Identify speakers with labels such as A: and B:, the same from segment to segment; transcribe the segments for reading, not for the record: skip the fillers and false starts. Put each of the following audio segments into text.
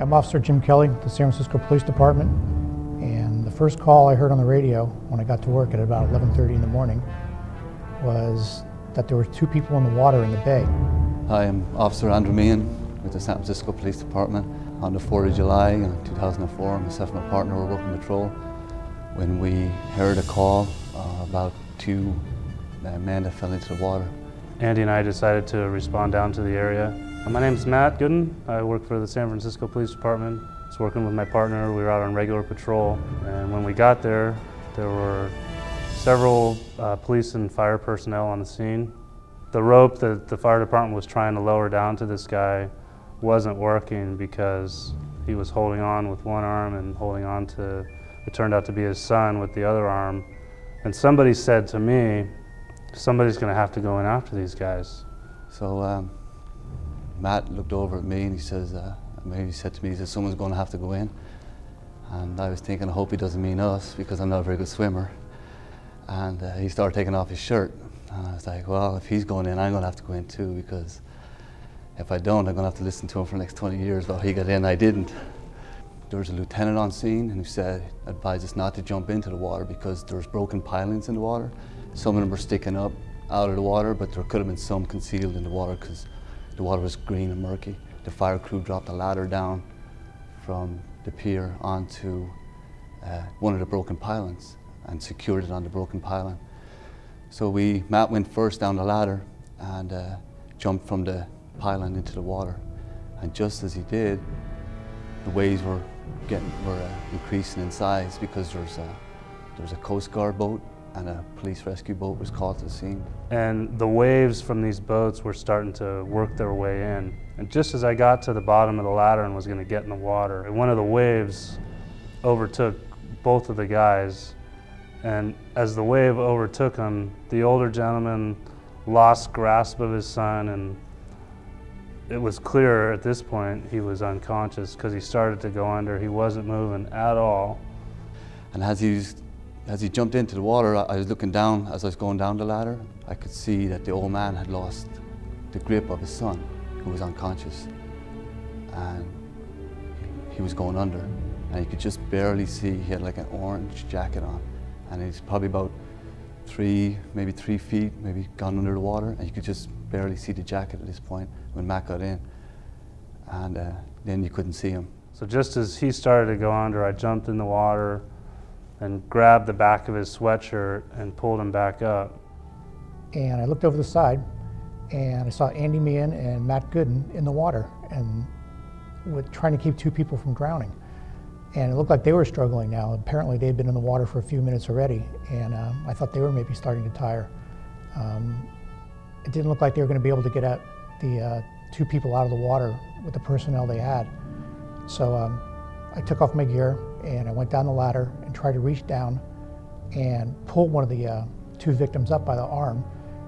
A: I'm Officer Jim Kelly, the San Francisco Police Department, and the first call I heard on the radio when I got to work at about 11:30 in the morning was that there were 2 people in the water in the bay.
B: Hi, I'm Officer Honoree with the San Francisco Police Department. On the 4th of July 2004, myself and my partner were working patrol when we heard a call about 2 men that fell into the water.
C: Andy and I decided to respond down to the area. My name's Matt Gooden. I work for the San Francisco Police Department. I was working with my partner. We were out on regular patrol, and when we got there, there were several police and fire personnel on the scene. The rope that the fire department was trying to lower down to this guy wasn't working because he was holding on with one arm and holding on to, it turned out to be his son with the other arm. And somebody said to me, somebody's going to have to go in after these guys.
B: So Matt looked over at me and he says, he said to me, he said, someone's going to have to go in. And I was thinking, I hope he doesn't mean us because I'm not a very good swimmer. And he started taking off his shirt. And I was like, well, if he's going in, I'm going to have to go in too, because if I don't, I'm going to have to listen to him for the next 20 years. Well, he got in, I didn't. There was a lieutenant on scene and he said, advised us not to jump into the water because there was broken pilings in the water. Some of them were sticking up out of the water, but there could have been some concealed in the water because the water was green and murky. The fire crew dropped a ladder down from the pier onto one of the broken pilings and secured it on the broken piling. So Matt went first down the ladder and jumped from the piling into the water. And just as he did, the waves were increasing in size because there was a Coast Guard boat and a police rescue boat was called to the scene.
C: And the waves from these boats were starting to work their way in. And just as I got to the bottom of the ladder and was going to get in the water, one of the waves overtook both of the guys. And as the wave overtook him, the older gentleman lost grasp of his son, and it was clear at this point he was unconscious because he started to go under. He wasn't moving at all.
B: And as he jumped into the water, I was looking down, as I was going down the ladder, I could see that the old man had lost the grip of his son, who was unconscious. And he was going under. And you could just barely see, he had like an orange jacket on. And he's probably about maybe 3 feet, maybe gone under the water. And you could just barely see the jacket at this point when Matt got in. And then you couldn't see him.
C: So just as he started to go under, I jumped in the water and grabbed the back of his sweatshirt and pulled him back up.
A: And I looked over the side and I saw Andy Meehan and Matt Gooden in the water and trying to keep 2 people from drowning. And it looked like they were struggling now. Apparently they'd been in the water for a few minutes already, and I thought they were maybe starting to tire. It didn't look like they were going to be able to get at the 2 people out of the water with the personnel they had. So I took off my gear and I went down the ladder and tried to reach down and pull one of the 2 victims up by the arm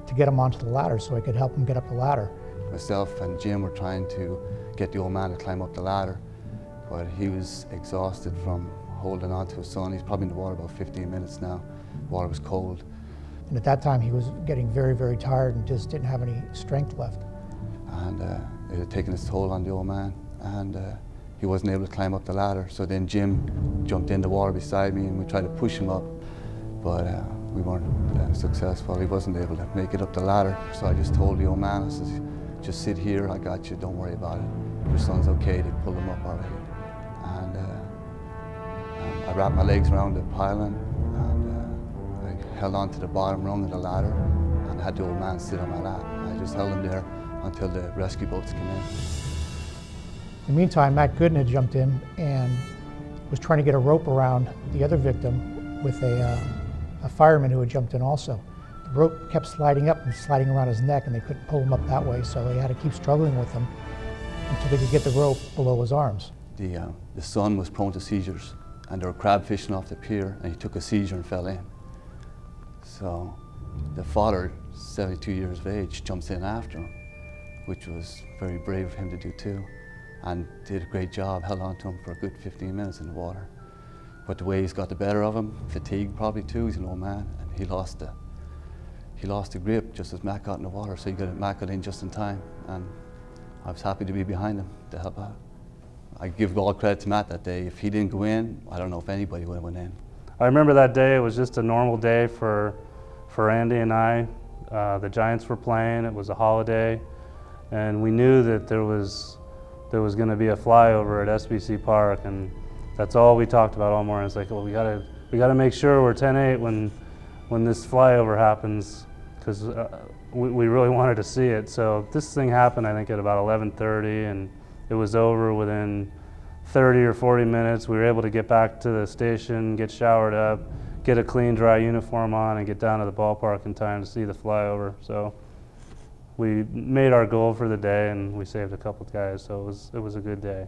A: to get him onto the ladder so I could help him get up the ladder.
B: Myself and Jim were trying to get the old man to climb up the ladder, but he was exhausted from holding on to his son. He's probably in the water about 15 minutes now. The water was cold.
A: And at that time he was getting very, very tired and just didn't have any strength left.
B: And it had taken its toll on the old man, and he wasn't able to climb up the ladder. So then Jim jumped in the water beside me and we tried to push him up, but we weren't successful. He wasn't able to make it up the ladder. So I just told the old man, I said, just sit here, I got you, don't worry about it. Your son's okay, they pulled him up already. And I wrapped my legs around the piling and I held on to the bottom rung of the ladder and had the old man sit on my lap. I just held him there until the rescue boats came in.
A: In the meantime, Matt Gooden had jumped in and was trying to get a rope around the other victim with a fireman who had jumped in also. The rope kept sliding up and sliding around his neck and they couldn't pull him up that way, so they had to keep struggling with him until they could get the rope below his arms.
B: The son was prone to seizures and they were crab fishing off the pier and he took a seizure and fell in. So the father, 72 years of age, jumps in after him, which was very brave of him to do too, and did a great job, held on to him for a good 15 minutes in the water. But the waves got the better of him, fatigue probably too, he's an old man, and he lost the grip just as Matt got in the water, so Matt got in just in time, and I was happy to be behind him to help out. I give all credit to Matt that day. If he didn't go in, I don't know if anybody would have went in.
C: I remember that day. It was just a normal day for Andy and I. The Giants were playing. It was a holiday, and we knew that there was going to be a flyover at SBC Park, and that's all we talked about all morning. It's like, well, we gotta make sure we're 10-8 when this flyover happens, because we really wanted to see it. So this thing happened, I think, at about 11:30, and it was over within 30 or 40 minutes. We were able to get back to the station, get showered up, get a clean, dry uniform on, and get down to the ballpark in time to see the flyover. So we made our goal for the day, and we saved a couple of guys, so it was a good day.